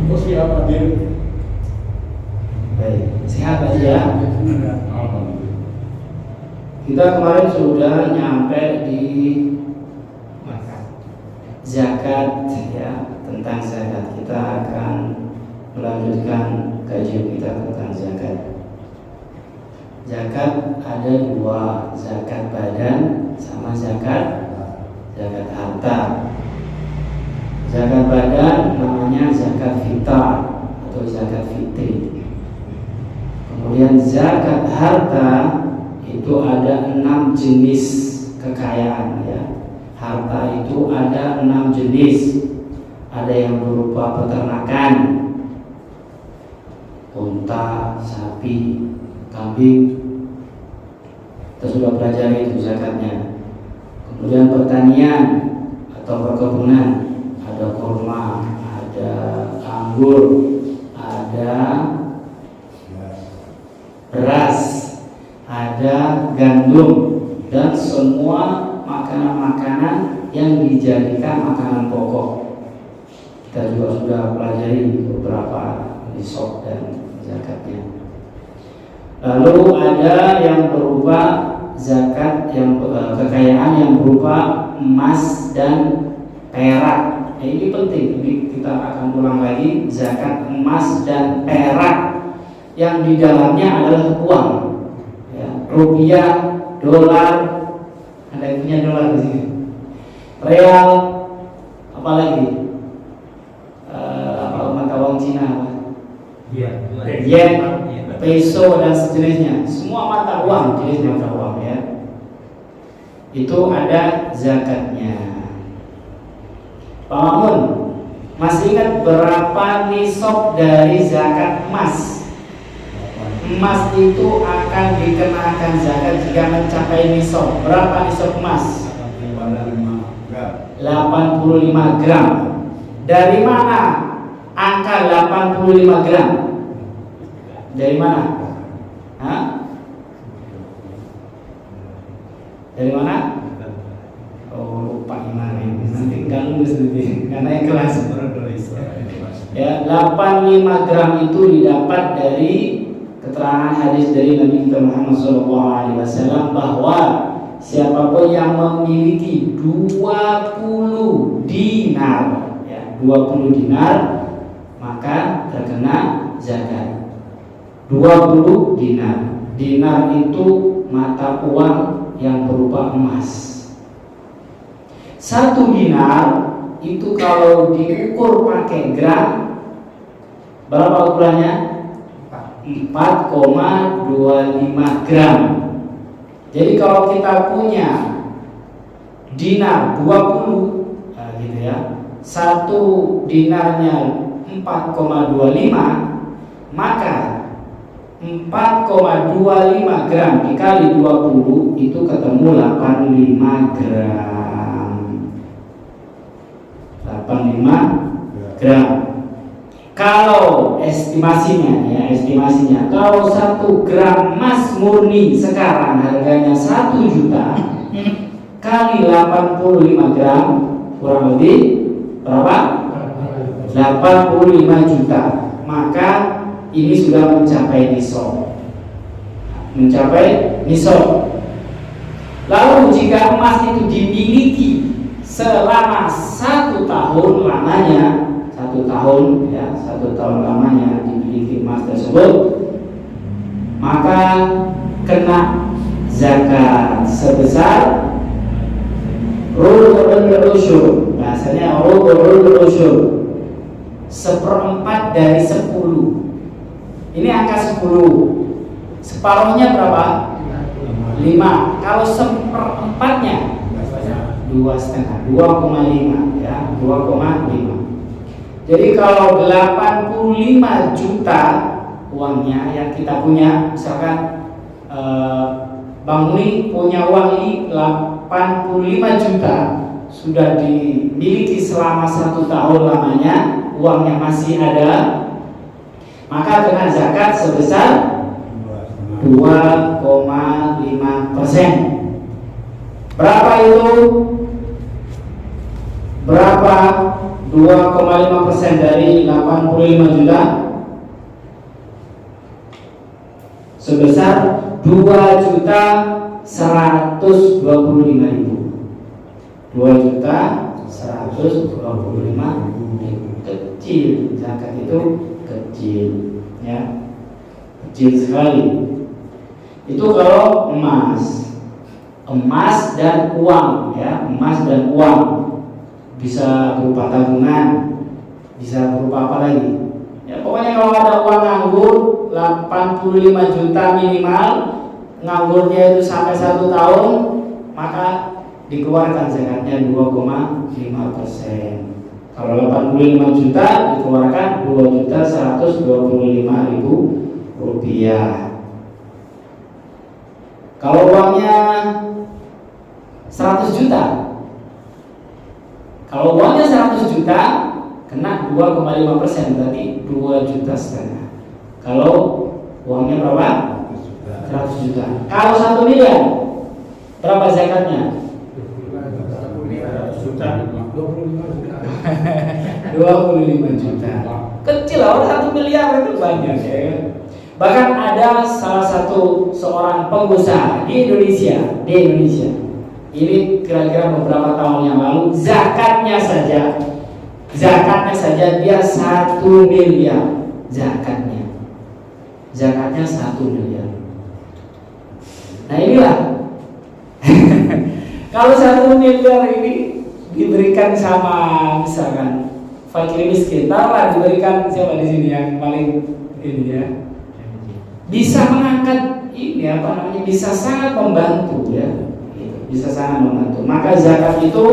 Oh siapa dia? Baik, sehat aja ya. Alhamdulillah. Kita kemarin sudah nyampe di zakat ya, tentang zakat. Kita akan melanjutkan kajian kita tentang zakat. Zakat ada dua, zakat badan sama zakat harta. Zakat badan namanya zakat fitrah atau zakat fitri. Kemudian zakat harta itu ada 6 jenis kekayaan ya. Harta itu ada 6 jenis. Ada yang berupa peternakan, unta, sapi, kambing. Kita sudah pelajari itu zakatnya. Kemudian pertanian atau perkebunan, ada kurma, ada anggur, ada beras, ada gandum, dan semua makanan-makanan yang dijadikan makanan pokok. Kita juga sudah pelajari beberapa nisab dan zakatnya. Lalu ada yang berupa zakat yang kekayaan yang berupa emas dan perak. Ini penting. Ini kita akan ulang lagi, zakat emas dan perak yang di dalamnya adalah uang, ya, rupiah, dolar, ada yang punya dolar di sini, real, apalagi mata uang Cina, yen, peso dan sejenisnya, semua mata uang, jenis mata uang ya, itu ada zakatnya. Pak Mamun, masih ingat berapa nisab dari zakat emas? Emas itu akan dikenakan zakat jika mencapai nisab. Berapa nisab emas? 85 gram. Dari mana angka 85 gram? Dari mana? Hah? Dari mana? Oh, lupa ini. Nanti nggak lulus nanti. Nggak naik kelas. Ya, 85 gram itu didapat dari keterangan hadis dari Nabi Muhammad SAW bahwa siapapun yang memiliki 20 dinar, ya, 20 dinar, maka terkena zakat. 20 dinar. Dinar itu mata uang yang berupa emas. 1 dinar itu kalau diukur pakai gram, berapa ukurannya? 4,25 gram. Jadi kalau kita punya dinar 20, gitu ya, 1 dinarnya 4,25, maka 4,25 gram dikali 20 itu ketemu 85 gram. 85 gram. Kalau estimasinya, kalau 1 gram emas murni sekarang harganya 1 juta kali 85 gram, kurang lebih berapa? 85 juta. Maka ini sudah mencapai nisab. Lalu jika emas itu dimiliki selama 1 tahun lamanya, 1 tahun ya, 1 tahun lamanya dimiliki emas tersebut, maka kena zakat sebesar rubu'ul usyur. Bahasanya rubu'ul usyur, 1/4 dari 10. Ini angka 10. Separuhnya berapa? 5. Kalau 1/4-nya 2,5, 2,5 ya, 2,5. Jadi kalau 85 juta uangnya yang kita punya, misalkan Bang Muni punya uang ini 85 juta, sudah dimiliki selama 1 tahun lamanya, uangnya masih ada, maka kena zakat sebesar 2,5%. Berapa itu? Berapa 2,5% dari 85 juta sebesar 2.125.000. 2.125.000. Kecil, zakat itu kecil, ya, kecil sekali. Itu kalau emas dan uang, ya, emas dan uang. Bisa berupa tabungan, bisa berupa apa lagi? Ya, pokoknya kalau ada uang nganggur 85 juta minimal, nganggurnya itu sampai 1 tahun, maka dikeluarkan zakatnya 2,5%. Kalau 85 juta dikeluarkan 2.125.000 rupiah. Kalau uangnya 100 juta, kalau uangnya 100 juta kena 2,5%, berarti 2,5 juta. Kalau uangnya berapa? 100 juta. Kalau 1 miliar berapa zakatnya? 25 juta. Kecil lah, 1 miliar itu banyak, ya. Bahkan ada salah satu seorang pengusaha di Indonesia. Ini kira-kira beberapa tahun yang lalu, zakatnya saja dia 1 miliar. Zakatnya 1 miliar. Nah inilah kalau 1 miliar ini diberikan sama misalkan fakir miskin, taruhlah diberikan siapa di sini yang paling ini, ya, bisa mengangkat ini apa namanya, bisa sangat membantu, ya, bisa sangat membantu. Maka zakat itu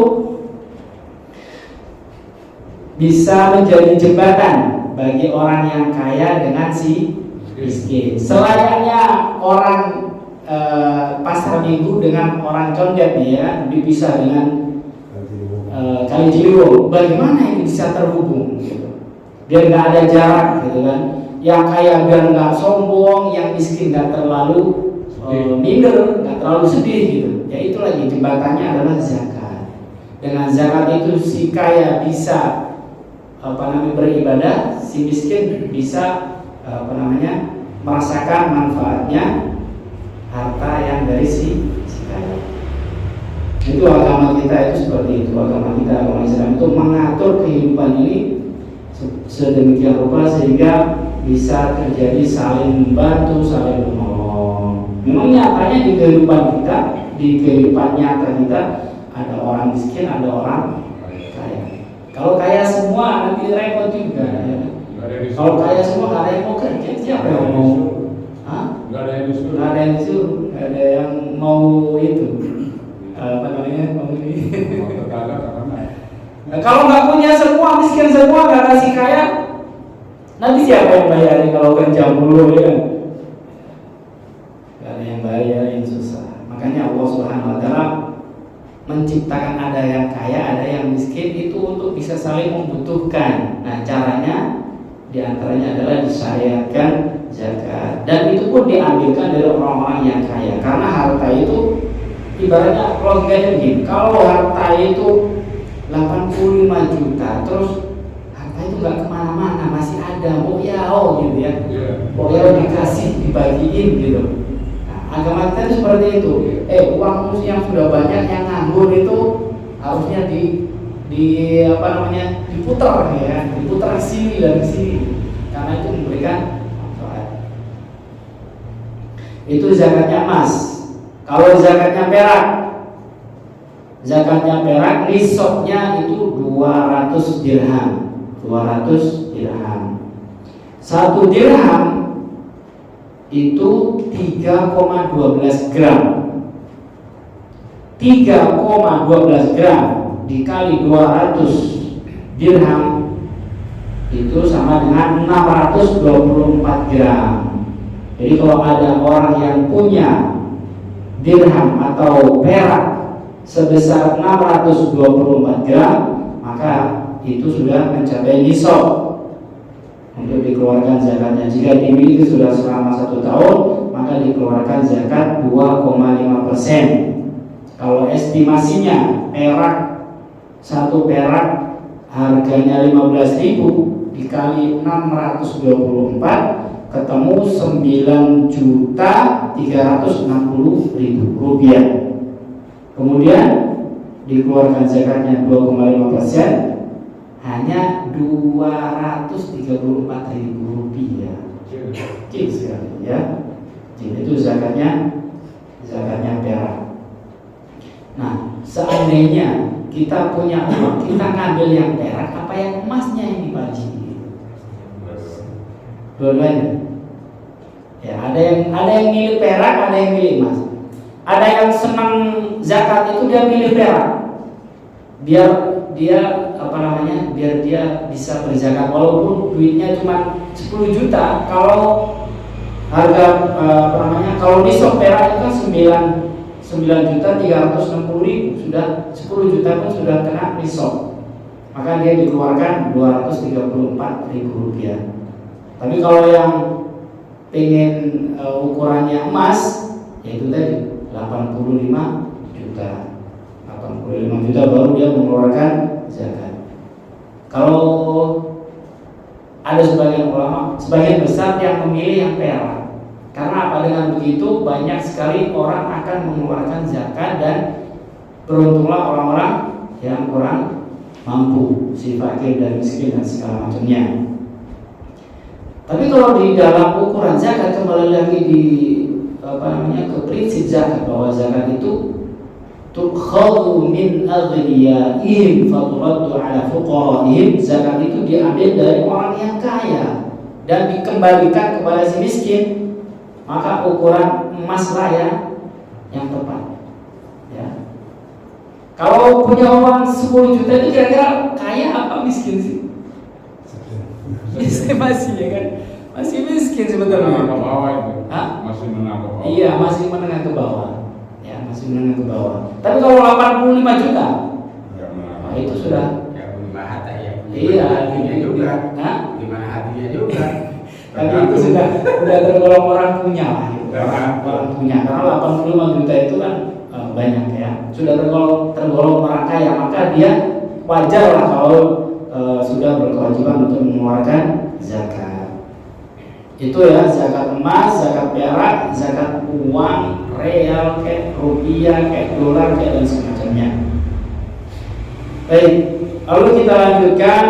bisa menjadi jembatan bagi orang yang kaya dengan si miskin. Selayaknya orang pasar minggu dengan orang condet, ya, dipisah dengan Kali Ciliwung. Bagaimana ini bisa terhubung, gitu? Biar nggak ada jarak, gitu kan? Yang kaya biar nggak sombong, yang miskin nggak terlalu minder, nggak terlalu sedih, gitu. Ya itu lagi jembatannya adalah zakat. Dengan zakat itu si kaya bisa beribadah, si miskin bisa merasakan manfaatnya harta yang dari si kaya. Itu agama kita itu seperti itu. Agama Islam itu mengatur kehidupan ini sedemikian rupa sehingga bisa terjadi saling membantu, saling menolong. Memang nyatanya di kehidupan kita, di kehidupan nyata kita, ada orang miskin, ada orang kaya. Kalau kaya semua nanti repot juga, ya. Kalau kaya semua nggak ada yang mau kerja, siapa yang mau? Nggak ada yang disuruh, nggak ada yang mau itu. Mau ini. Nah, kalau nggak punya semua, miskin semua, nggak kasih kaya, nanti siapa yang bayarin kalau kerja mulu, ya? Nggak ada yang bayarin, susah. Makanya Allah Subhanahu Wa Taala menciptakan ada yang kaya, ada yang miskin itu untuk bisa saling membutuhkan. Nah caranya diantaranya adalah disyariatkan zakat, dan itu pun diambilkan dari orang-orang yang kaya, karena harta itu ibaratnya logikanya begini, kalau harta itu 85 juta, terus harta itu nggak kemana-mana, masih ada, gitu, ya, dikasih, dibagiin, gitu. Nah, agama kita itu seperti itu. Uang yang sudah banyak yang nganggur itu harusnya diputar, ya, diputar ke sini dan ke sini, karena itu memberikan manfaat. Itu zakatnya emas. Kalau zakatnya perak, nisabnya itu 200 dirham. 200 dirham. 1 dirham itu 3,12 gram. 3,12 gram dikali 200 dirham itu sama dengan 624 gram. Jadi kalau ada orang yang punya dirham atau perak sebesar 624 gram, maka itu sudah mencapai nisab untuk dikeluarkan zakatnya. Jika dimiliki sudah selama 1 tahun, maka dikeluarkan zakat 2,5%. Kalau estimasinya 1 perak harganya 15.000 dikali 624 ketemu 9.360.000 rupiah. Kemudian dikeluarkan zakatnya 2,5%, hanya 234.000 rupiah. Kecil sekali ya. Jadi itu zakatnya perak. Nah, seandainya kita punya uang, kita ngambil yang perak apa yang emasnya yang dibagi? Dua-duanya. Ya, ada yang milih perak, ada yang milih emas. Ada yang senang zakat itu dia milih perak, biar dia biar dia bisa berzakat walaupun duitnya cuma 10 juta. Kalau harga kalau nisab perak itu kan 9.360.000, sudah 10 juta pun sudah kena nisab, maka dia dikeluarkan 234.000 rupiah. Tapi kalau yang pengen ukurannya emas, yaitu tadi 85 juta baru dia mengeluarkan zakat. Kalau ada sebagian ulama, sebagian besar yang memilih yang perak. Karena apa? Dengan begitu banyak sekali orang akan mengeluarkan zakat dan beruntunglah orang-orang yang kurang mampu, si fakir dan miskin dan segala macamnya. Tapi kalau di dalam ukuran zakat, kembali lagi di ke prinsip zakat, bahwa zakat itu tukhadhu min aghniyaihim faturaddu ala fuqaraihim. Zakat itu diambil dari orang yang kaya dan dikembalikan kepada si miskin. Maka ukuran emas lah yang tepat ya. Kalau punya uang 10 juta itu kira-kira kaya apa miskin sih? Masih ya kan? Masih miskin sebetulnya. Menengah ke bawah itu. Hah? Masih menengah ke bawah. Iya, masih menengah ke bawah. Ya, masih menengah ke bawah. Tapi kalau 85 juta, Enggak menengah. nah itu sudah. Ya gimana hati ya. Iya, hatinya juga. Hah? Gimana hatinya juga. Tapi itu sudah tergolong orang punya lah. Gitu. Orang punya. Karena 85 juta itu kan banyak ya. Sudah tergolong orang kaya, maka dia wajar lah kalau sudah berkewajiban untuk mengeluarkan zakat. Itu ya, zakat emas, zakat perak, zakat uang, real, kayak rupiah, kayak dolar, kayak dan semacamnya. Baik, lalu kita lanjutkan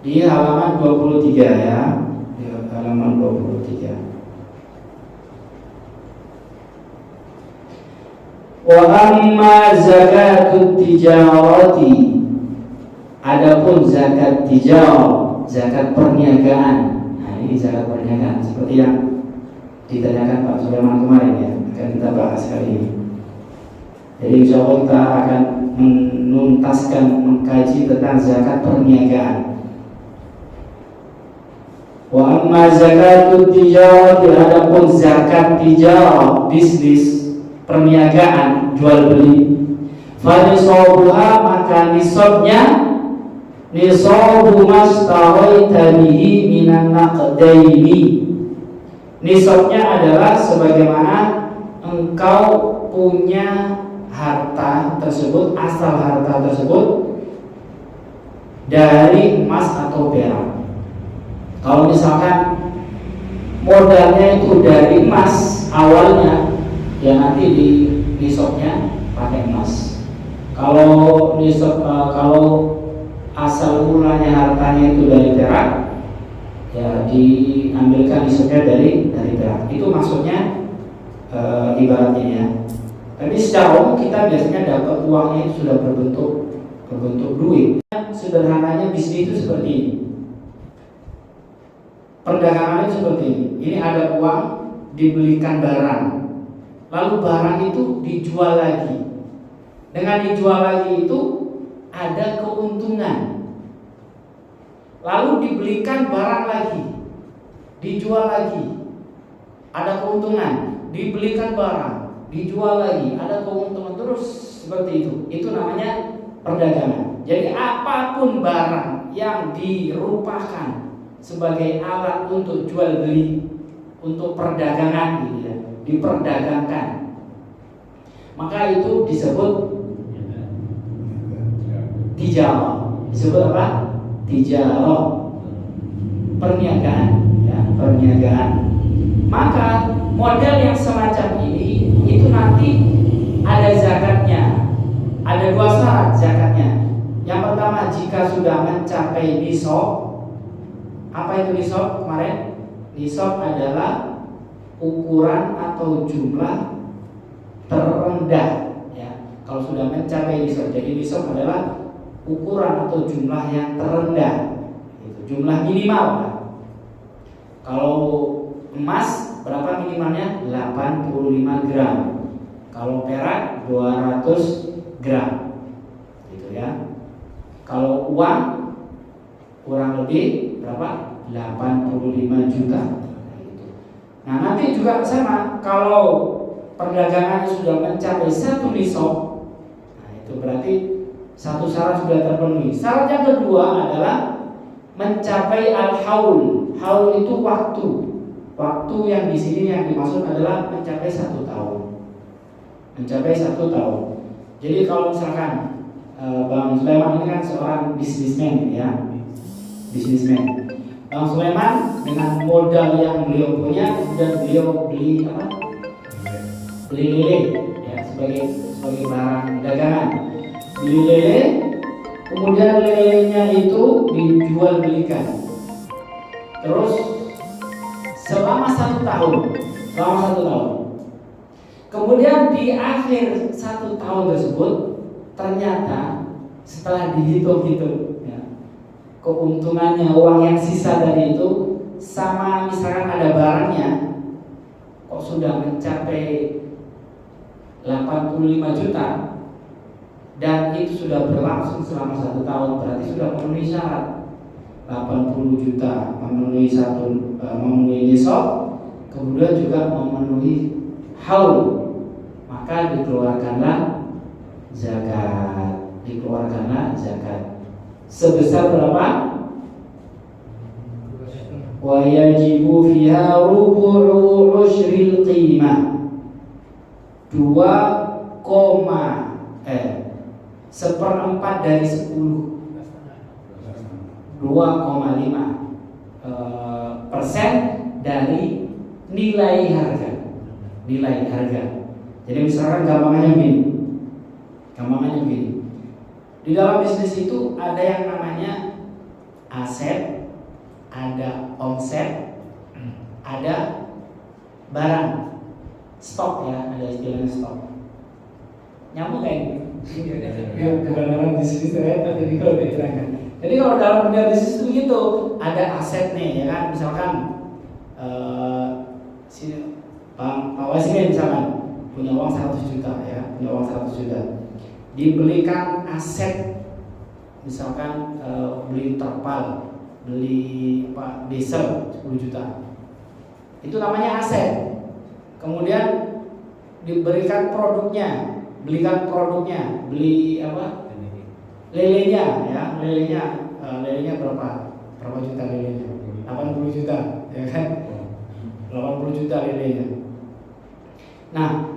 di halaman 23 ya. Di halaman 23. Wa amma zakatut tijarati, adapun zakat tijarah, zakat perniagaan. Nah, ini zakat perniagaan seperti yang ditanyakan Pak Sulaiman kemarin ya, akan kita bahas kali ini. Jadi insya Allah kita akan menuntaskan mengkaji tentang zakat perniagaan. Wa amma zakatut tijarati, adapun zakat tijarah, bisnis perniagaan, jual beli, fanisabuha, maka nisabnya nisabu mastawaita bihi minan naqdaini. Nisabnya adalah sebagaimana engkau punya harta tersebut, asal harta tersebut dari emas atau perak. Kalau misalkan modalnya itu dari emas awalnya, ya nanti di nisabnya pakai emas. Kalau asal mulanya hartanya itu dari perak, ya diambilkan nisabnya dari perak. Itu maksudnya ibaratnya ya. Tapi secara umum kita biasanya dapat uangnya itu sudah berbentuk duit. Sederhananya bisnis itu seperti ini. Perdagangannya seperti ini. Ini ada uang, dibelikan barang, lalu barang itu dijual lagi. Dengan dijual lagi itu ada keuntungan. Lalu dibelikan barang lagi, dijual lagi, ada keuntungan. Dibelikan barang, dijual lagi, ada keuntungan, terus seperti itu. Itu namanya perdagangan. Jadi apapun barang yang dirupakan sebagai alat untuk jual beli, untuk perdagangan gitu ya, diperdagangkan, maka itu disebut tijarah. Disebut apa? Tijarah. Perniagaan, ya, perniagaan. Maka model yang semacam ini itu nanti ada zakatnya. Ada 2 syarat zakatnya. Yang pertama, jika sudah mencapai nisab. Apa itu nisab kemarin? Nisab adalah ukuran atau jumlah terendah, ya. Kalau sudah mencapai nisab, jadi nisab adalah ukuran atau jumlah yang terendah, itu jumlah minimal, kan? Kalau emas berapa minimalnya? 85 gram. Kalau perak 200 gram, gitu ya. Kalau uang kurang lebih berapa? 85 juta. Nah, nanti juga sama, kalau perdagangannya sudah mencapai 1 nisab, nah itu berarti 1 syarat sudah terpenuhi. Syarat yang kedua adalah mencapai al-haul. Haul itu waktu. Waktu yang di sini yang dimaksud adalah mencapai 1 tahun. Mencapai 1 tahun. Jadi kalau misalkan Bang Sulaiman ini kan seorang bisnismen, ya, bisnismen. Bang Sulaiman dengan modal yang beliau punya, dan beliau beli apa? Beli lele, ya, sebagai barang dagangan. Beli lele, kemudian lelenya itu dijual belikan. Terus selama 1 tahun, Kemudian di akhir 1 tahun tersebut, ternyata setelah dihitung-hitung, ya, keuntungannya, uang yang sisa dari itu sama misalkan ada barangnya kok sudah mencapai 85 juta dan itu sudah berlangsung selama 1 tahun, berarti sudah memenuhi syarat. 80 juta memenuhi memenuhi nisab, kemudian juga memenuhi haul, maka dikeluarkanlah zakat. Sebesar berapa? Wa yajibu fiha rubu'u ushril qimah. 1/4 dari 10. 2,5% dari nilai harga. Jadi misalkan gampangannya begini. Di dalam bisnis itu ada yang namanya aset, ada omset, ada barang, stok, ya, ada istilahnya stok. Nyambung kayak gini. Bukan dalam bisnis saya, tapi kalau diterangkan. Jadi kalau dalam dunia bisnis itu begitu, ada aset nih, ya kan, misalkan Pak Wasim misalkan punya uang 100 juta, ya, dibelikan aset, misalkan beli terpal, beli diesel 10 juta, itu namanya aset. Kemudian diberikan produknya, beli apa? Lelenya, ya, lelenya berapa juta lelenya? 80 juta, ya kan? 80 juta lelenya. Nah,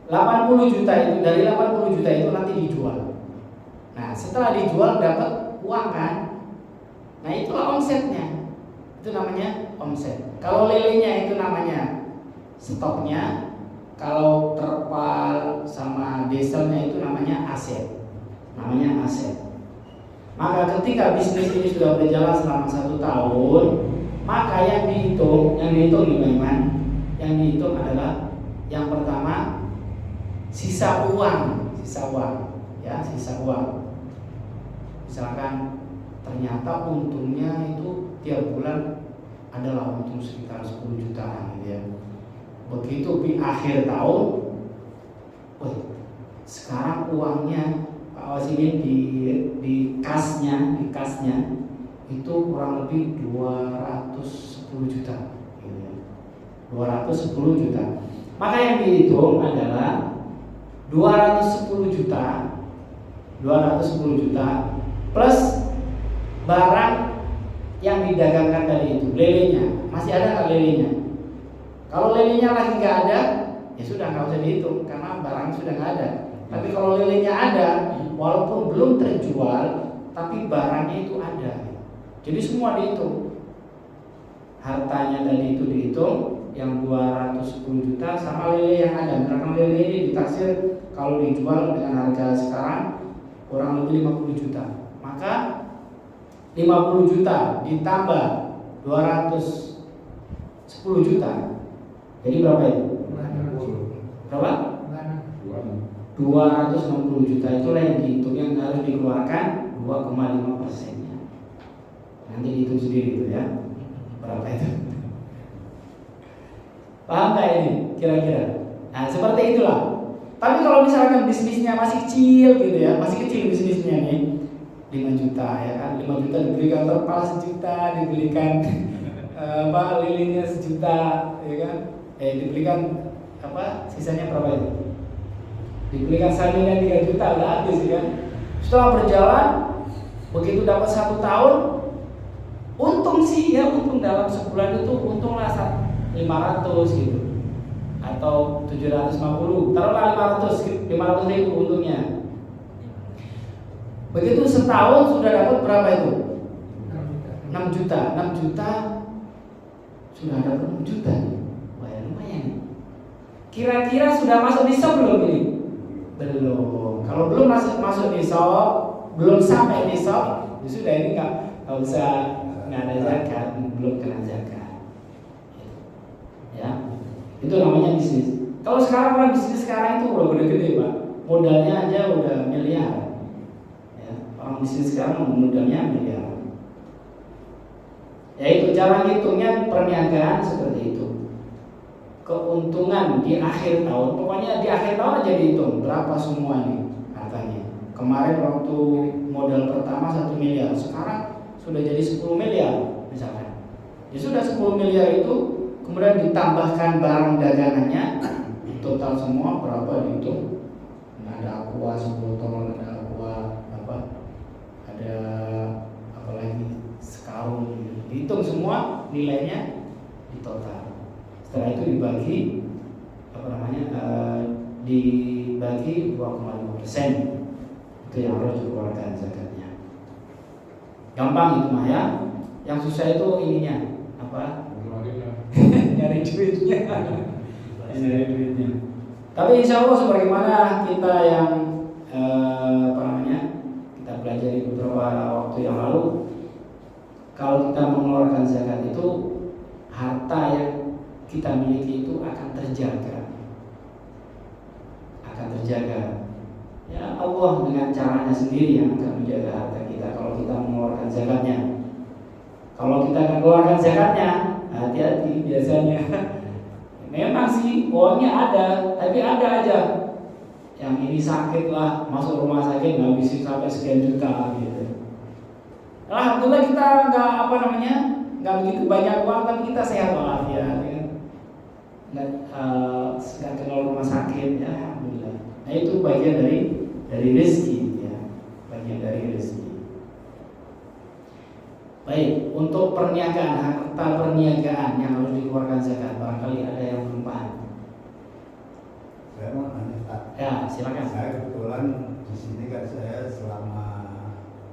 80 juta itu, dari 80 juta itu nanti dijual. Nah, setelah dijual dapat uang kan? Nah, itulah omsetnya. Itu namanya omset. Kalau lelenya itu namanya stoknya. Kalau terpal sama dieselnya itu namanya aset. Maka ketika bisnis ini sudah berjalan selama 1 tahun, maka yang dihitung adalah yang pertama sisa uang. Misalkan ternyata untungnya itu tiap bulan adalah untung sekitar 10 jutaan, gitu ya. Begitu di akhir tahun, sekarang uangnya Pak Wasimin di kasnya itu kurang lebih 210 juta, gitu ya. 210 juta. Maka yang dihitung adalah 210 juta plus barang yang didagangkan tadi itu, lelenya. Masih ada nggak lelenya? Kalau lelenya lagi nggak ada, ya sudah nggak usah dihitung karena barang sudah nggak ada. Tapi kalau lelenya ada, walaupun belum terjual, tapi barangnya itu ada. Jadi semua dihitung. Hartanya tadi itu dihitung, yang 210 juta sama lele yang ada. Misalkan lele ini ditaksir kalau dijual dengan harga sekarang kurang lebih 50 juta. Maka 50 juta ditambah 210 juta. Jadi berapa itu? Berapa? 260 juta, itulah yang dihitung, yang harus dikeluarkan 2,5%-nya. Nanti dihitung sendiri itu ya, berapa itu. Paham gak ini kira-kira? Nah seperti itulah. Tapi kalau misalkan bisnisnya masih kecil gitu ya, masih kecil bisnisnya nih, 5 juta ya kan, 5 juta dibelikan terpal 1 juta, dibelikan lilinnya 1 juta ya kan, dibelikan sisanya berapa itu? Dibelikan sayurnya 3 juta, udah habis ya kan. Setelah berjalan, begitu dapat 1 tahun, untung sih ya, untung dalam sebulan itu untunglah 500 gitu, atau 750, taruhlah 500 ribu untungnya. Begitu setahun sudah dapat berapa itu? 6 juta. 6 juta sudah dapat 6 juta. Wah ya lumayan. Kira-kira sudah masuk nisab belum ini? Belum. Kalau belum masuk nisab, belum sampai nisab, ya sudah ini nggak usah, nggak ada zakat, belum kena zakat. Ya, itu namanya bisnis. Kalau sekarang orang bisnis sekarang itu udah gede-gede Pak, modalnya aja udah miliar. Ya, orang bisnis sekarang modalnya miliar. Ya itu cara hitungnya perniagaan seperti itu. Keuntungan di akhir tahun, pokoknya di akhir tahun aja dihitung berapa semua nih harganya. Kemarin waktu modal pertama 1 miliar, sekarang sudah jadi 10 miliar misalkan. Ya sudah 10 miliar itu kemudian ditambahkan barang dagangannya, total semua berapa dihitung. Ada aqua 10 ton, ada aqua ada apa lagi, sekarung, dihitung semua nilainya di total. Setelah itu dibagi dibagi 2,5%, itu yang harus dikeluarkan zakatnya. Gampang itu mah ya. Yang susah itu ininya nyari duitnya. Tapi insya Allah sebagaimana kita yang kita pelajari beberapa waktu yang lalu, kalau kita mengeluarkan zakat itu harta yang kita miliki itu akan terjaga. Ya Allah dengan caranya sendiri yang akan menjaga harta kita kalau kita mengeluarkan zakatnya. Kalau kita akan keluarkan zakatnya, hati-hati biasanya. Memang sih uangnya ada, tapi ada aja yang ini sakit lah, masuk rumah sakit ngabisin sampai sekian juta gitu. Alhamdulillah kita nggak begitu banyak uang, tapi kita sehat walafiat ya. Nggak kenal rumah sakit ya, alhamdulillah. Nah itu bagian dari rezeki ya, bagian dari rezeki. Baik, untuk perniagaan, harta perniagaan yang harus dikeluarkan zakat, barangkali ada yang belum paham. Saya mau nanya Pak. Ya, silakan. Saya kebetulan di sini kan saya selama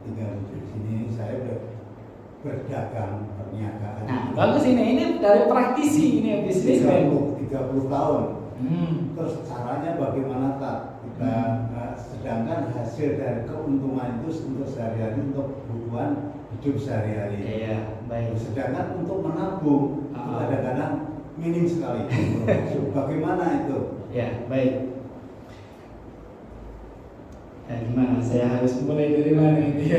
tinggal di sini saya berdagang perniagaan. Nah, bagus ini dari praktisi ini bisnis 30 tahun. Terus caranya bagaimana Pak? Kita sedangkan hasil dari keuntungan itu untuk sehari-hari, untuk kebutuhan hidup sehari-hari. Iya, baik. Sedangkan untuk menabung kadang-kadang minim sekali. Bagaimana itu? Ya, baik. Nah, gimana? Saya harus mulai dari mana ini ya?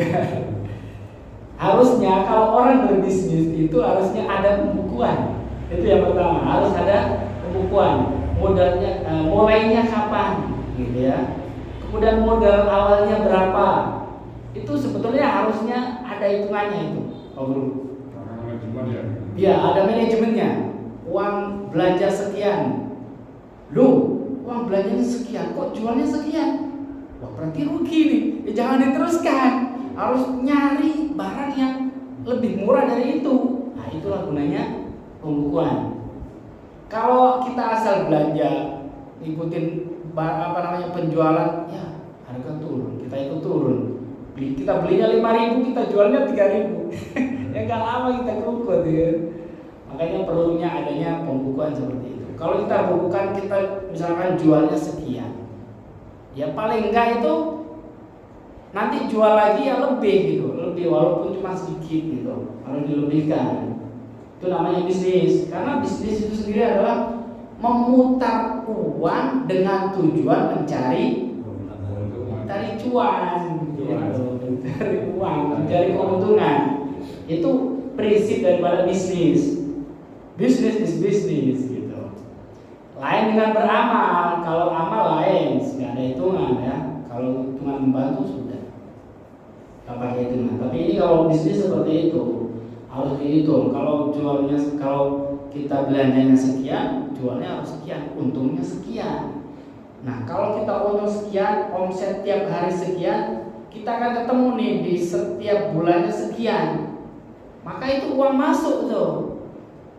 Harusnya kalau orang berbisnis itu harusnya ada pembukuan. Itu yang pertama, harus ada pembukuan. Modalnya mulainya kapan gitu ya. Kemudian modal awalnya berapa? Itu sebetulnya harusnya ada hitungannya itu. Manajemen ya. Iya, ada manajemennya. Uang belanja sekian. Loh, uang belanjanya sekian, kok jualnya sekian? Wah, berarti rugi nih. Ya jangan diteruskan. Harus nyari barang yang lebih murah dari itu. Nah, itulah gunanya pembukuan. Kalau kita asal belanja, ikutin penjualan, ya harga turun. kita ikut turun. Kita belinya 5.000, kita jualnya 3.000. Ya nggak lama kita kerukut ya. Makanya perlunya adanya pembukuan seperti itu. Kalau kita bukukan, kita misalkan jualnya sekian, ya paling enggak itu nanti jual lagi ya lebih gitu, lebih walaupun cuma sedikit gitu, harus dilebihkan. Itu namanya bisnis. Karena bisnis itu sendiri adalah memutar uang dengan tujuan mencari cuan, gitu. Mencari uang, mencari keuntungan. Itu prinsip daripada bisnis. Bisnis is bisnis gitu. Lain dengan beramal. Kalau amal lain, nggak ada hitungan ya. Kalau cuma membantu sudah, nggak pakai hitungan. Tapi ini kalau bisnis seperti itu harus dihitung. Kalau jualnya, kalau kita belanjanya sekian, jualnya harus sekian, untungnya sekian. Nah kalau kita untung sekian, omset tiap hari sekian, kita akan ketemu nih di setiap bulannya sekian. Maka itu uang masuk tuh,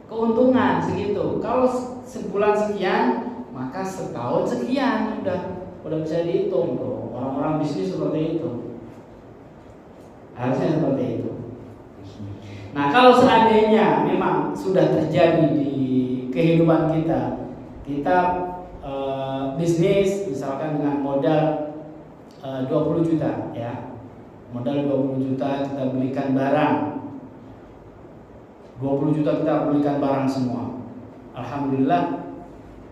keuntungan segitu. Kalau sebulan sekian, maka setahun sekian, udah bisa dihitung tuh. Orang-orang bisnis seperti itu, harusnya seperti itu. Nah kalau seandainya memang sudah terjadi di kehidupan kita, bisnis misalkan dengan modal 20 juta ya, modal 20 juta kita belikan barang, 20 juta kita belikan barang semua. Alhamdulillah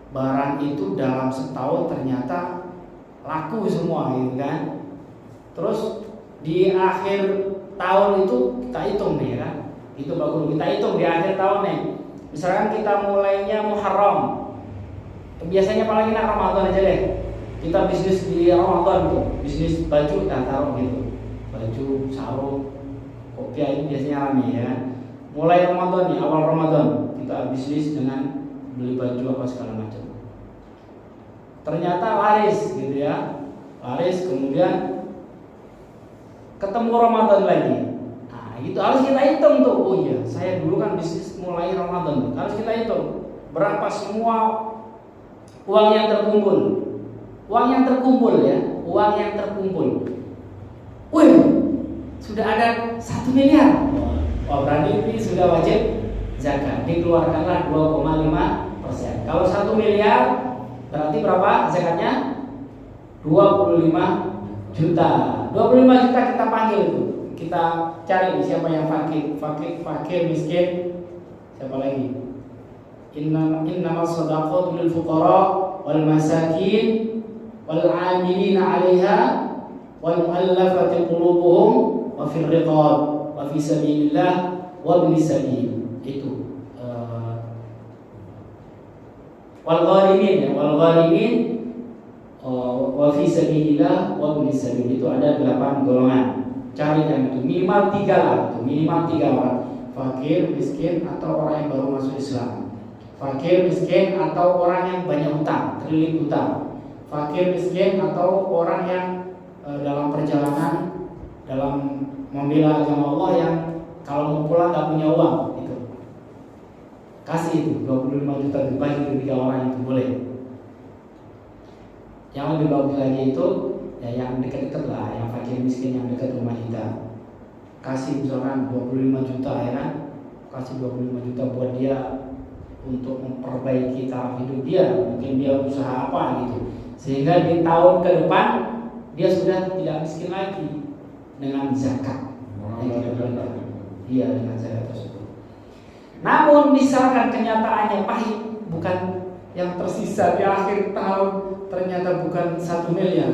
barang itu dalam setahun ternyata laku semua gitu kan. Terus di akhir tahun itu kita hitung nih kan, itu bagus, kita hitung di akhir tahun nih. Misalkan kita mulainya Muharram, biasanya paling enak Ramadan aja deh. Kita bisnis di Ramadan tuh, bisnis baju kita taruh gitu, baju, sarung, kopiah itu biasanya rame ya. Mulai Ramadan nih, awal Ramadan kita bisnis dengan beli baju apa segala macam. Ternyata laris gitu ya, laris. Kemudian ketemu Ramadan lagi. Nah itu harus kita hitung tuh. Oh iya, saya dulu kan bisnis mulai Ramadan, harus kita hitung berapa semua uang yang terkumpul. Uang yang terkumpul ya, uang yang terkumpul. Wih, sudah ada 1 miliar. Wah, berarti ini sudah wajib zakat. Dikeluarkanlah 2,5%. Kalau 1 miliar berarti berapa zakatnya? 25 juta. 25 juta kita panggil itu. Kita cari siapa yang fakir, miskin. Siapa lagi? Innamas shadaqatu lil fuqara wal masakin wal 'amilina 'alaiha wal mu'allafati qulubuhum wa fil riqab wa fi sabilillah wa ibnis sabil. Itu wal gharimin wa fi sabilillah wa ibnis sabil. Itu ada 8 golongan. Cari yang itu minimal 3 lah, itu minimal 3 orang. Fakir, miskin atau orang yang baru masuk Islam. Fakir, miskin atau orang yang banyak hutang, terlilit hutang. Fakir, miskin atau orang yang dalam perjalanan dalam membela agama Allah yang kalau mau pulang nggak punya uang, itu kasih itu 25 juta dibagi ke 3 orang itu boleh. Yang lebih bagus lagi itu ya yang dekat-dekat lah, yang fakir miskin yang dekat rumah kita. Kasih misalkan 25 juta ya kan, kasih 25 juta buat dia untuk memperbaiki taraf hidup dia, mungkin dia usaha apa gitu, sehingga di tahun ke depan dia sudah tidak miskin lagi dengan zakat. Iya, dengan zakat tersebut. Namun misalkan kenyataannya pahit, bukan yang tersisa di akhir tahun ternyata bukan 1 miliar,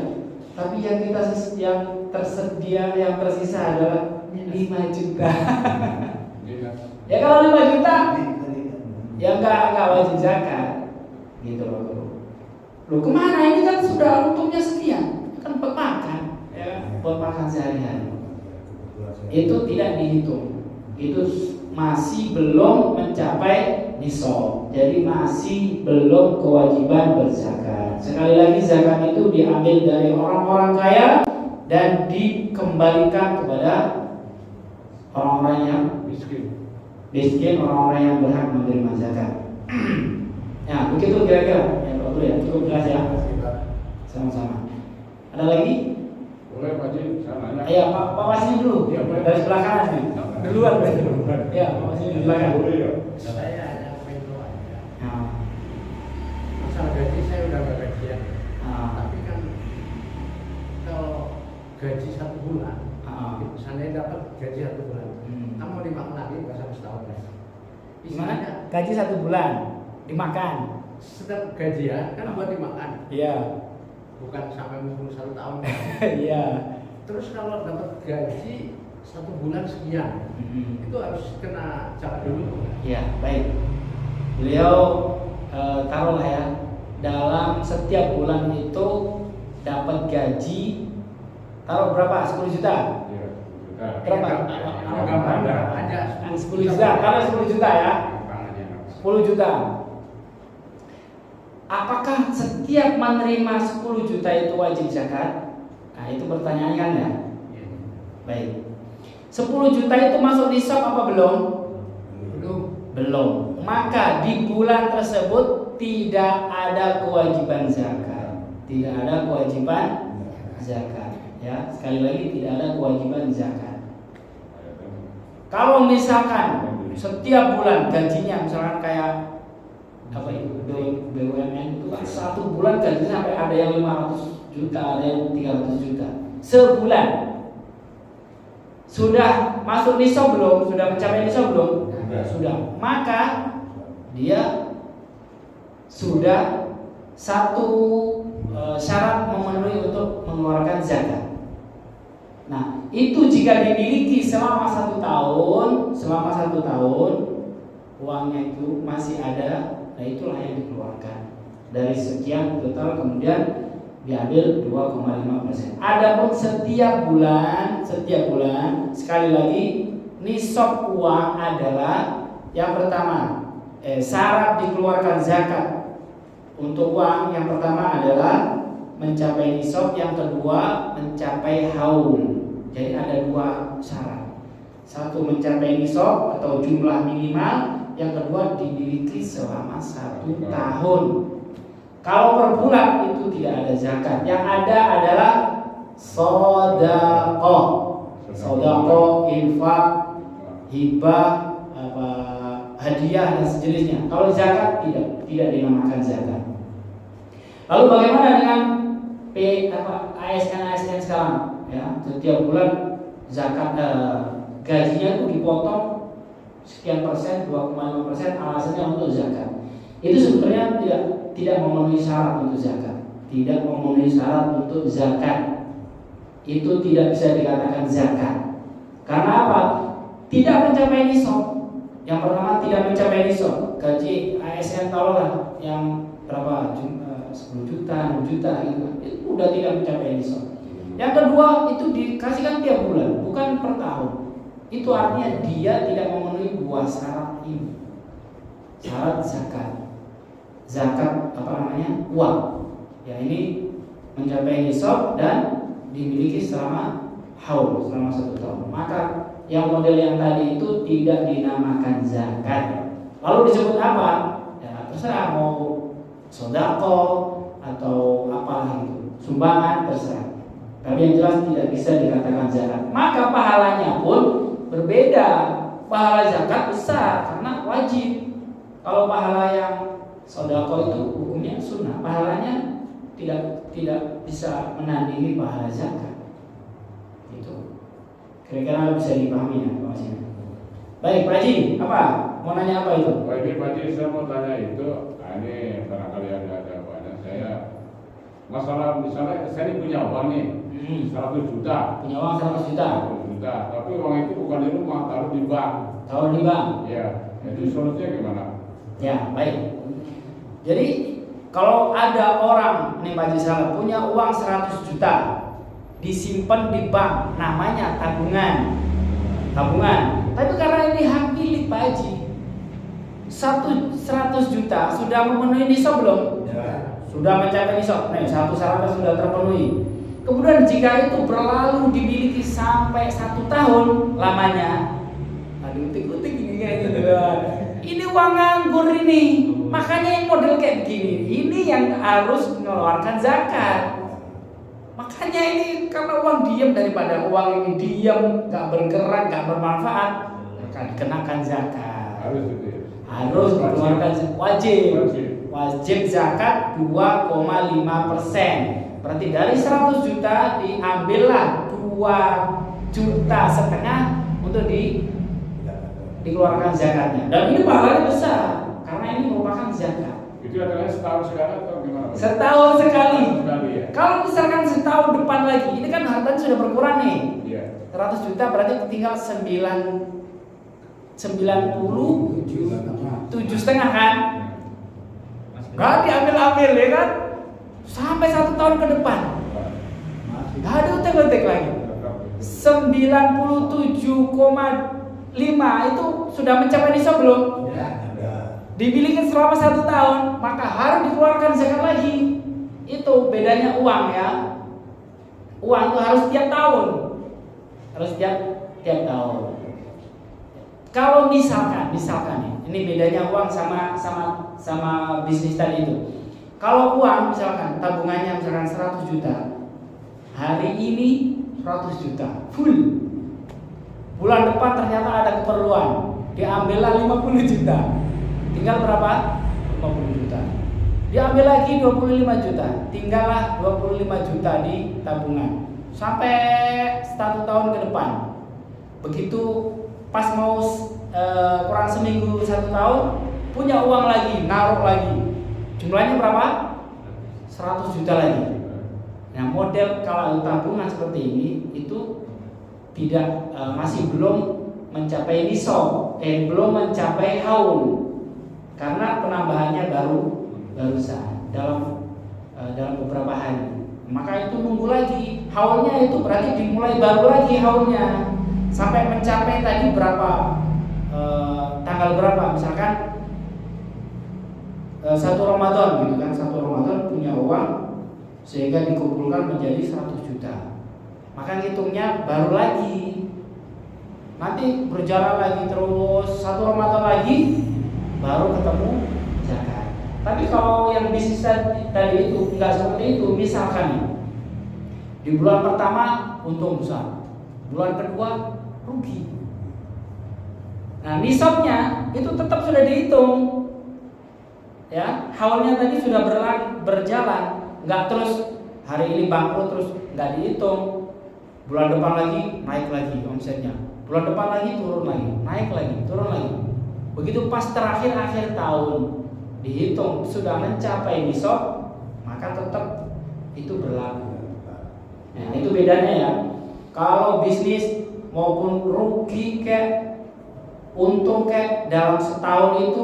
tapi yang kita yang tersedia yang tersisa adalah 5 juta. Ya kalau 5 juta ya enggak wajib zakat gitu loh. Loh kemana, ini kan sudah untungnya sekian, kan buat makan ya, buat makan sehari-hari. Itu tidak dihitung, itu masih belum mencapai nisab, jadi masih belum kewajiban berzakat. Sekali lagi zakat itu diambil dari orang-orang kaya dan dikembalikan kepada orang-orang yang miskin, orang-orang yang berhak menerima zakat. Ya, begitu kira-kira ya Pak Guru ya, cukup jelas ya. Sama-sama. Ada lagi? Boleh Pak Haji, saya nanya. Iya, Pak Wasni dulu. Iya, boleh. Dari sebelah kanan nih. Duluan. Iya, Pak Wasni di sebelah kanan. Boleh ya. Saya hanya pengen doa aja. Nah, Masalah gaji saya udah gak gajian. ah, Tapi kan kalau gaji 1 bulan, ah. seandainya dapat gaji 1 bulan, Hmm. kamu dimaknai nggak sampai setahun ya? Gimana? Gaji 1 bulan dimakan. Setiap gajian kan buat dimakan, Iya. bukan sampai ngumpul 1 tahun. Iya. Terus kalau dapat gaji 1 bulan sekian, Hmm. itu harus kena zakat dulu. Ya, baik. Beliau taruhlah ya, dalam setiap bulan itu dapat gaji, taruh berapa? 10 juta? Iya, sudah. Berapa? Ada 10 juta, taruh 10 juta ya. 10 juta. Apakah setiap menerima 10 juta itu wajib zakat? Nah, itu pertanyaan kan ya? Baik. 10 juta itu masuk nisab apa belum? Belum. Maka di bulan tersebut tidak ada kewajiban zakat. Tidak ada kewajiban zakat. Ya, sekali lagi tidak ada kewajiban zakat. Kalau misalkan setiap bulan gajinya misalkan kayak apa itu BUMN itu kan 1 bulan gajinya sampai ada yang 500 juta, ada yang 300 juta sebulan. Sudah masuk nisab belum? Sudah mencapai nisab belum? Sudah. Maka dia sudah satu syarat memenuhi untuk mengeluarkan zakat. Nah, itu jika dimiliki selama 1 tahun, uangnya itu masih ada, nah itulah yang dikeluarkan dari sekian total, kemudian diambil 2,5%. Adapun setiap bulan sekali lagi nisab uang adalah yang pertama syarat dikeluarkan zakat untuk uang yang pertama adalah mencapai nisab, yang kedua mencapai haul. Jadi ada 2 syarat. Satu mencapai nisab atau jumlah minimal, yang kedua dimiliki selama 1 tahun. Kalau per bulan itu tidak ada zakat. Yang ada adalah sedekah. Sedekah, infak, hibah, hadiah dan sejenisnya. Kalau zakat tidak dinamakan zakat. Lalu bagaimana dengan ASN sekarang? Ya, setiap bulan zakat gajinya itu dipotong sekian persen, 2,5%, alasannya untuk zakat. Itu sebenarnya tidak memenuhi syarat untuk zakat. Tidak memenuhi syarat untuk zakat. Itu tidak bisa dikatakan zakat. Karena apa? Tidak mencapai nisab. Yang pertama tidak mencapai nisab. Gaji ASN taruhlah yang berapa? 10 juta, 6 juta gitu. Itu udah tidak mencapai nisab. Yang kedua itu dikasihkan tiap bulan, bukan per tahun. Itu artinya dia tidak memenuhi 2 syarat ini. Syarat zakat. Zakat uang. Ya, ini mencapai nisab dan dimiliki selama haul, selama 1 tahun. Maka yang model yang tadi itu tidak dinamakan zakat. Lalu disebut apa? Ya, terserah mau sedekah atau apa gitu, sumbangan terserah. Tapi yang jelas tidak bisa dikatakan zakat. Maka pahalanya pun berbeda. Pahala zakat besar karena wajib. Kalau pahala yang sedekah itu hukumnya sunnah, pahalanya tidak bisa menandingi pahala zakat. Itu kira-kira bisa dipahami ya Pak Haji. Baik Pak Haji, apa? Mau nanya apa itu? Baik Pak Haji, saya mau tanya itu, ini barangkali ada jawabannya. Saya masalah misalnya saya ini punya uang nih 100 juta. Punya uang 100 juta. 100 juta, tapi uang itu bukan di rumah, taruh di bank. Taruh di bank. Ya, itu solusinya gimana? Ya, baik. Jadi kalau ada orang nih Pak Haji Salah punya uang 100 juta disimpan di bank, namanya tabungan. Tapi karena ini hak milik Pak Haji, 100 juta sudah memenuhi nisab belum? Ya. Sudah mencapai nisab. Nih, 1 syaratnya sudah terpenuhi. Kemudian jika itu berlalu dimiliki sampai 1 tahun lamanya, utik-utik ini kayak gitu. Ini uang nganggur ini. Makanya yang model kayak begini, ini yang harus mengeluarkan zakat. Maka Makanya ini karena uang diam, daripada uang ini diam, nggak bergerak, nggak bermanfaat, maka dikenakan zakat. Harus dikeluarkan wajib zakat 2,5%. Berarti dari 100 juta diambillah 2,5 juta untuk dikeluarkan zakatnya. Dan ini pahalanya besar karena ini merupakan zakat. Itu adalah setahun sekali atau gimana? Setahun sekali. Ya. Kalau misalkan setahun depan lagi, ini kan hartanya sudah berkurang nih. Iya. 100 juta berarti tinggal 97,5 kan? Gak diambil-ambil ya kan? Sampai 1 tahun ke depan. Gak ada utek-utek lagi. 97,5 itu sudah mencapai nisab belum? Dimiliki selama 1 tahun, maka harus dikeluarkan zakat lagi. Itu bedanya uang ya. Uang itu harus tiap tahun. Harus tiap tahun. Kalau misalkan ini bedanya uang sama bisnis tadi itu. Kalau uang misalkan tabungannya misalkan 100 juta. Hari ini 100 juta full. Bulan depan ternyata ada keperluan, diambillah 50 juta. Tinggal berapa? 50 juta. Diambil lagi 25 juta. Tinggallah 25 juta di tabungan. Sampai 1 tahun ke depan. Begitu pas mau kurang seminggu 1 tahun, punya uang lagi, naruh lagi. Jumlahnya berapa? 100 juta lagi. Nah, model kalau tabungan seperti ini itu tidak masih belum mencapai nisab, belum mencapai haul. Karena penambahannya barusan dalam beberapa hari. Maka itu nunggu lagi. Haulnya itu berarti dimulai baru lagi haulnya. Sampai mencapai tadi berapa? Tanggal berapa? Misalkan 1 Ramadan gitu kan. 1 Ramadan punya uang sehingga dikumpulkan menjadi 100 juta. Maka hitungnya baru lagi. Nanti berjalan lagi terus 1 Ramadan lagi baru ketemu zakat. Tapi kalau yang bisnis tadi itu enggak seperti itu. Misalkan di bulan pertama untung besar, bulan kedua rugi. Nah, nisabnya itu tetap sudah dihitung. Ya, haulnya tadi sudah berjalan, enggak terus hari ini bangkrut terus enggak dihitung. Bulan depan lagi naik lagi omsetnya. Bulan depan lagi turun lagi, naik lagi, turun lagi. Begitu pas terakhir akhir tahun dihitung sudah mencapai nisab, maka tetap itu berlaku. Nah, itu bedanya ya. Kalau bisnis maupun rugi kayak untung kayak dalam setahun itu,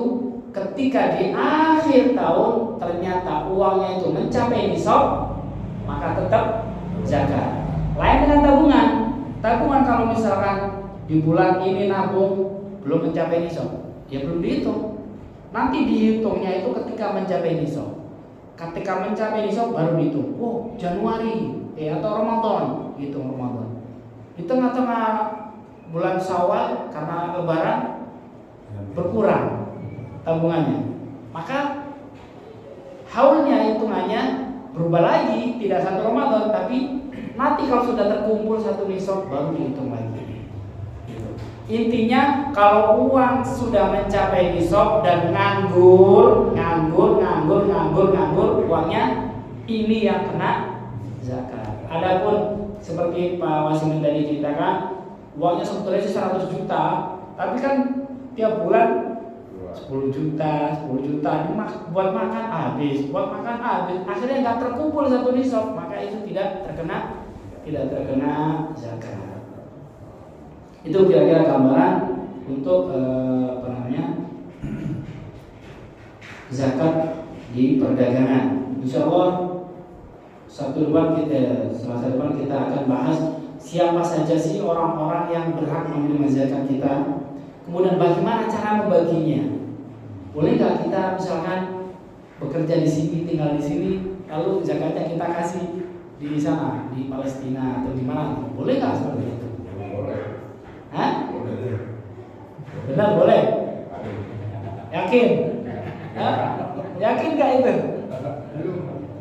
ketika di akhir tahun ternyata uangnya itu mencapai nisab, maka tetap zakat. Lain dengan tabungan. Tabungan kalau misalkan di bulan ini nabung belum mencapai nisab, ya belum dihitung. Nanti dihitungnya itu ketika mencapai nisab. Ketika mencapai nisab baru dihitung. Oh, Januari atau Ramadan, hitung Ramadan. Di tengah-tengah bulan Syawal karena lebaran berkurang tabungannya. Maka haulnya hitungannya berubah lagi, tidak 1 Ramadan, tapi nanti kalau sudah terkumpul 1 nisab baru dihitung lagi. Intinya kalau uang sudah mencapai nisab dan nganggur, uangnya ini yang kena zakat. Adapun seperti Pak Wasimin tadi ceritakan, uangnya sebetulnya 100 juta, tapi kan tiap bulan 10 juta, buat makan habis, akhirnya nggak terkumpul 1 nisab, maka itu tidak terkena zakat. Itu kira-kira gambaran untuk zakat di perdagangan. Insya Allah Selasa depan kita akan bahas siapa saja sih orang-orang yang berhak menerima zakat kita. Kemudian bagaimana cara membaginya? Boleh nggak kita misalkan bekerja di sini, tinggal di sini, lalu zakatnya kita kasih di sana, di Palestina atau di mana? Boleh nggak seperti itu? Boleh. Hah? Benar boleh? Yakin? Hah? Yakin nggak itu?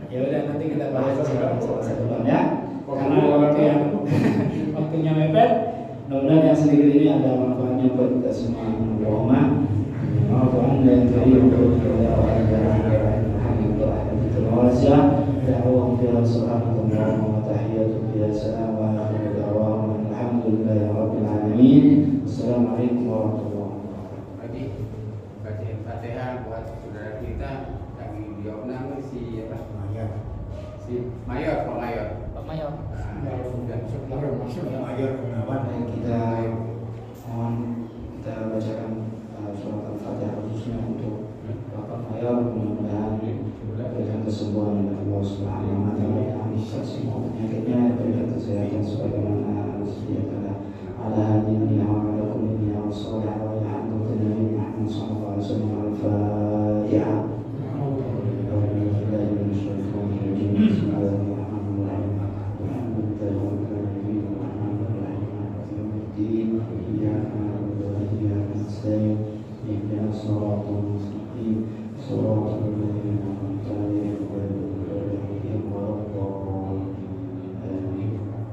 Ya udah nanti kita bahas Selasa depan ya. semua. Allahumma maaf anda yang karim ya da'awahum fiha subhanallahi wa tahiyyatuhum fiha salam wa akhiru da'wahum alhamdulillahi rabbil alamin. Assalamualaikum warahmatullahi wabarakatuh. Tadi baca Fatihah buat saudara kita yang dijawab nama si apa? Si Mayor, Pak Mayor. Pak Mayor. Nah, sudah Mayor Gunawan. Kita